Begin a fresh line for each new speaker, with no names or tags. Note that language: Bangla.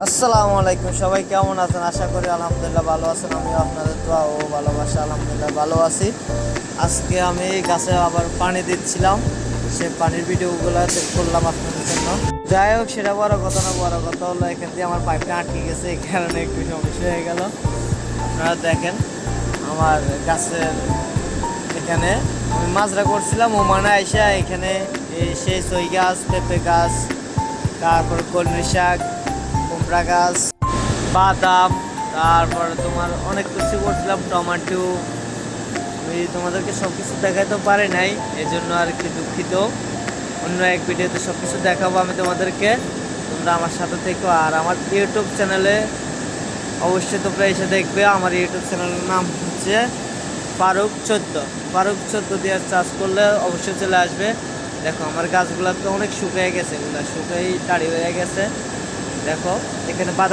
আসসালামু আলাইকুম, সবাই কেমন আছেন? আশা করি আলহামদুলিল্লাহ ভালো আছেন। আমিও আপনাদের দোয়া ও ভালোবাসা আলহামদুলিল্লাহ ভালো আছি। আজকে আমি গাছে আবার পানি দিচ্ছিলাম, সে পানির ভিডিওগুলো করলাম আপনাদের জন্য। যাই হোক, সেটা বড় কথা না, বড় কথা হলো এখান দিয়ে আমার পাইপটা আটকে গেছে, এই কারণে একটু সমস্যা হয়ে গেল। আপনারা দেখেন আমার গাছের এখানে আমি মাজরা করছিলাম, ওমানে আইসা এখানে সেই সই গাছ, পেঁপে গাছ, তারপরে কলমি শাক, কুমড়া গাছ, বাদাম, তারপরে তোমার অনেক কিছু করছিলাম, টমেটো। আমি তোমাদেরকে সব কিছু দেখাতে পারি নাই, এই জন্য আর কি দুঃখিত। অন্য এক ভিডিওতে সব কিছু দেখাবো আমি তোমাদেরকে, তোমরা আমার সাথে থেকো। আর আমার ইউটিউব চ্যানেলে অবশ্যই তোমরা এসে দেখবে। আমার ইউটিউব চ্যানেলের নাম হচ্ছে ফারুক 14 দিয়ে চার্জ করলে অবশ্যই চলে আসবে। দেখো আমার গাছগুলো তো অনেক শুকিয়ে গেছে, এগুলো শুকিয়ে টাড়ি হয়ে গেছে। দেখো এখানে বাদাম